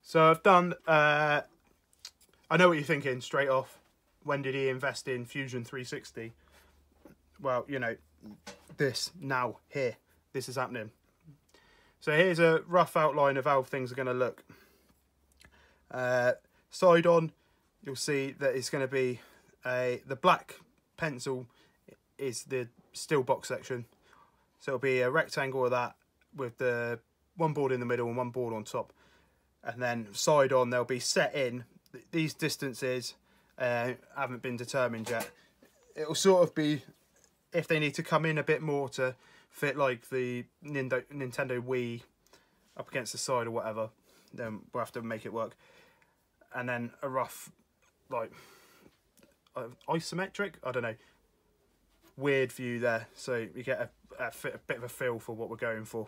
So I've done, I know what you're thinking straight off. When did he invest in Fusion 360? Well, you know, this now, here, this is happening. So here's a rough outline of how things are going to look. Side on, you'll see that it's going to be the black pencil is the steel box section. So it'll be a rectangle of that with the one board in the middle and one board on top. And then side on, they'll be set in. These distances haven't been determined yet. It'll sort of be, if they need to come in a bit more to fit like the Nintendo Wii up against the side or whatever, then we'll have to make it work. And then a rough, like, isometric, I don't know, weird view there. So you get a bit of a feel for what we're going for.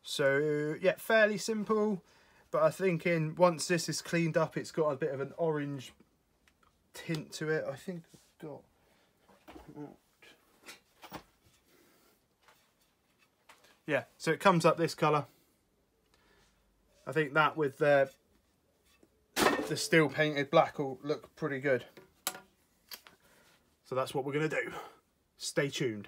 So yeah, fairly simple, but I think once this is cleaned up, it's got a bit of an orange tint to it. I think I've got, yeah, so it comes up this colour. I think that with the steel painted black will look pretty good. So that's what we're going to do. Stay tuned.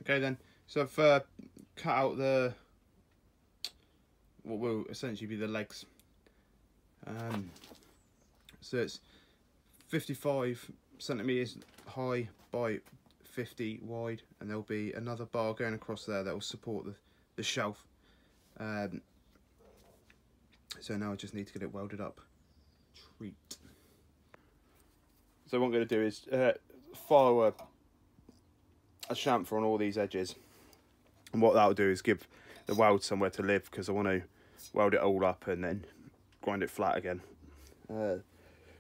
Okay then, so I've cut out what will essentially be the legs. So it's 55 centimeters high by 50 wide, and there'll be another bar going across there that will support the shelf. So now I just need to get it welded up. Treat. So what I'm going to do is follow a chamfer on all these edges, and what that'll do is give the weld somewhere to live, because I want to weld it all up and then grind it flat again.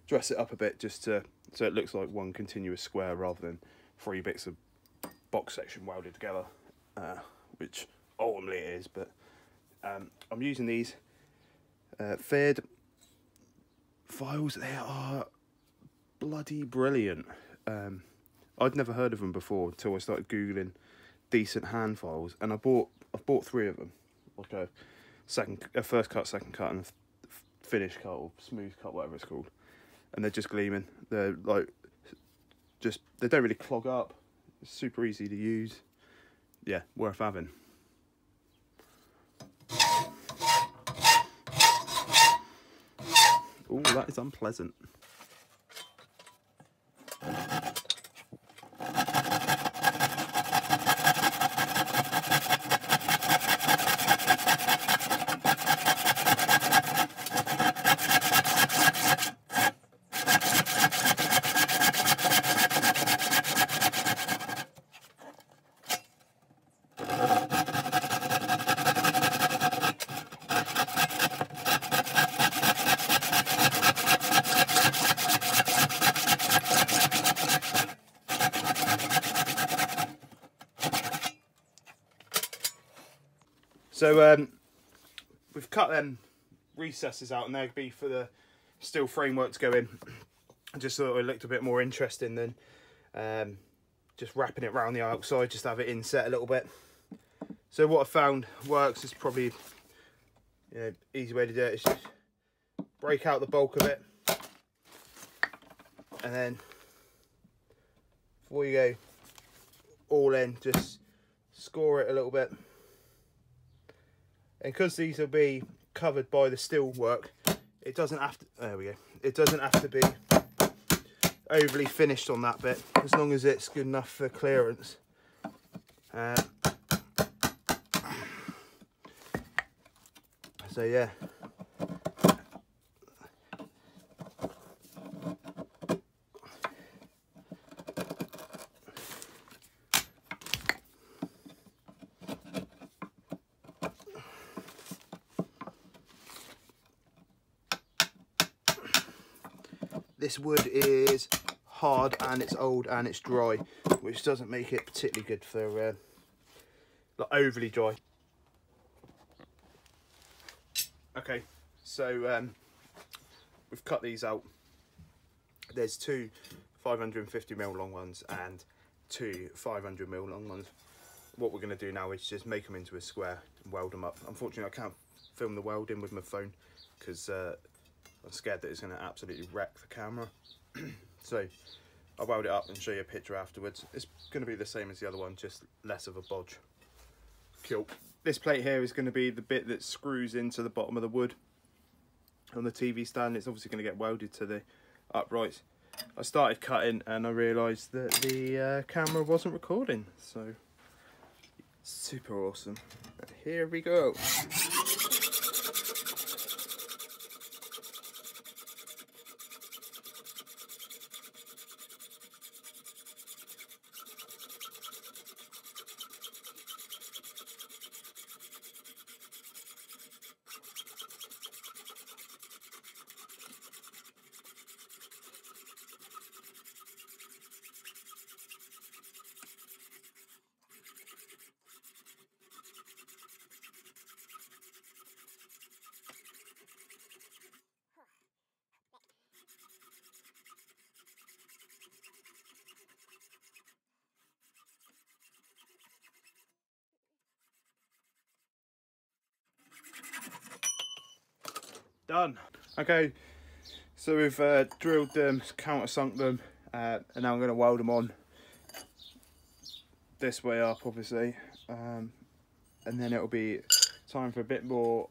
Dress it up a bit just so it looks like one continuous square rather than 3 bits of box section welded together, which ultimately it is. But I'm using these Fed files. They are bloody brilliant. I'd never heard of them before until I started googling decent hand files, and I've bought 3 of them, like a first cut, second cut, and a finish cut or smooth cut, whatever it's called, and they're just gleaming. They're like they don't really clog up. It's super easy to use. Yeah, worth having. Oh, that is unpleasant. So we've cut them recesses out, and they'll be for the steel framework to go in. I just thought it looked a bit more interesting than just wrapping it around the outside, just have it inset a little bit. So what I found works is probably, easy way to do it is just break out the bulk of it, and then before you go all in, just score it a little bit. And because these will be covered by the steel work, it doesn't have to, there we go, it doesn't have to be overly finished on that bit, as long as it's good enough for clearance. So yeah. This wood is hard and it's old and it's dry, which doesn't make it particularly good for like overly dry. Okay, so we've cut these out. There's 2 550mm long ones and 2 500mm long ones. What we're going to do now is just make them into a square and weld them up. Unfortunately, I can't film the welding with my phone because I'm scared that it's going to absolutely wreck the camera. So I'll weld it up and show you a picture afterwards. It's going to be the same as the other one, just less of a bodge. Cool. This plate here is going to be the bit that screws into the bottom of the wood on the TV stand. It's obviously going to get welded to the uprights. I started cutting and I realised that the camera wasn't recording, so super awesome. Here we go. Done. Okay, so we've drilled them, countersunk them, and now I'm going to weld them on this way up, obviously, and then it'll be time for a bit more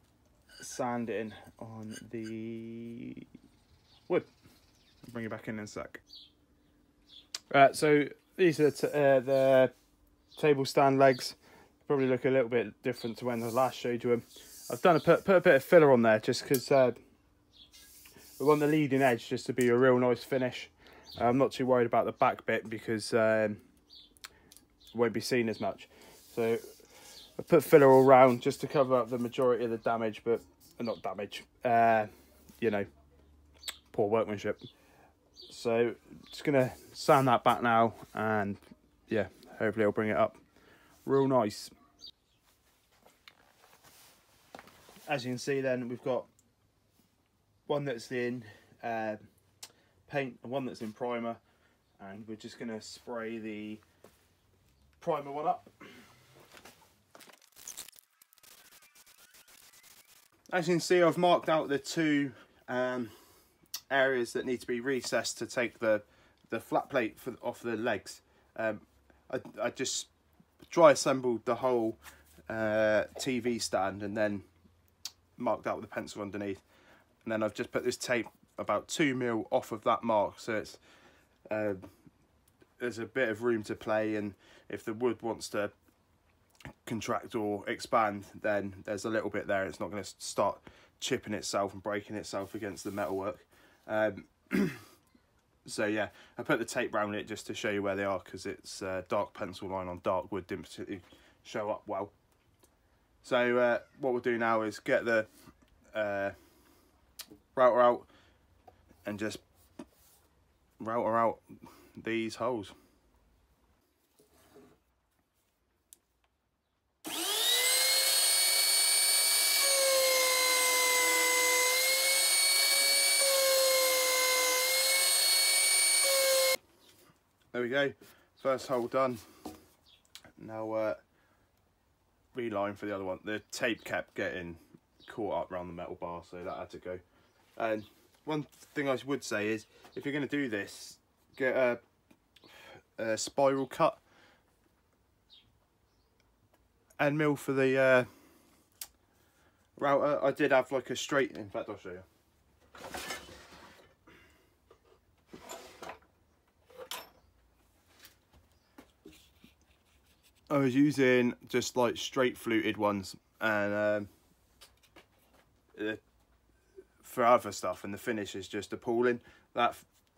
sanding on the wood. I'll bring you back in a sec. So these are the table stand legs. Probably look a little bit different to when I last showed you them. I've done put a bit of filler on there just because we want the leading edge just to be a real nice finish. I'm not too worried about the back bit because it won't be seen as much. So I put filler all around just to cover up the majority of the damage, but not damage, you know, poor workmanship. So just gonna sand that back now, and yeah, hopefully I'll bring it up real nice. As you can see then, we've got one that's in paint and one that's in primer, and we're just gonna spray the primer one up. As you can see, I've marked out the two areas that need to be recessed to take the flat plate off the legs. I just dry assembled the whole TV stand and then marked out with a pencil underneath, and then I've just put this tape about 2mm off of that mark, so it's there's a bit of room to play, and if the wood wants to contract or expand, then there's a little bit there. It's not going to start chipping itself and breaking itself against the metalwork. So yeah, I put the tape around it just to show you where they are, because it's dark pencil line on dark wood didn't particularly show up well. So what we'll do now is get the router out and just router out these holes. There we go, first hole done. Now reline for the other one. The tape kept getting caught up around the metal bar, so that had to go. And one thing I would say is, if you're going to do this, get a spiral cut and mill for the router. I did have like a straight, in fact I'll show you. I was using just like straight fluted ones, and for other stuff, and the finish is just appalling. That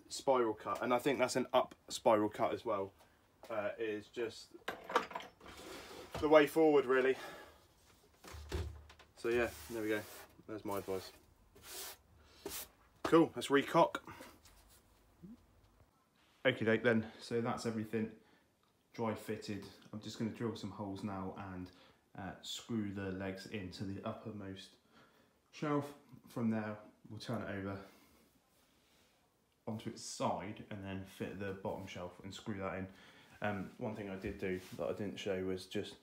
spiral cut, and I think that's an up spiral cut as well, is just the way forward really. So yeah, there we go, there's my advice. Cool, let's recock. Okie doke then, so that's everything dry fitted. I'm just going to drill some holes now and screw the legs into the uppermost shelf. From there we'll turn it over onto its side and then fit the bottom shelf and screw that in. One thing I did do that I didn't show was just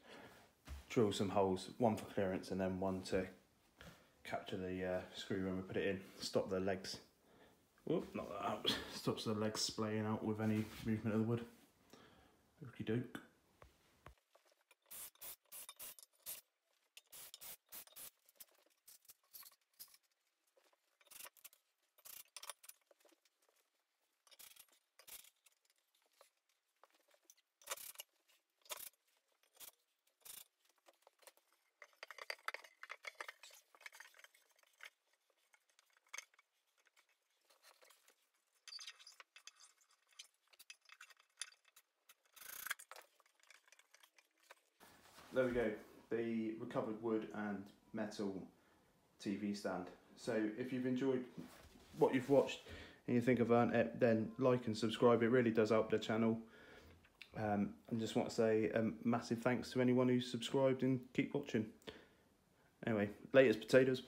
drill some holes, one for clearance and then one to capture the screw when we put it in. Stop the legs, whoop, not that out, stops the legs splaying out with any movement of the wood. Okie doke. There we go, the recovered wood and metal TV stand. So if you've enjoyed what you've watched and you think I've earned it, then like and subscribe. It really does help the channel. I just want to say a massive thanks to anyone who's subscribed and keep watching. Anyway, latest potatoes.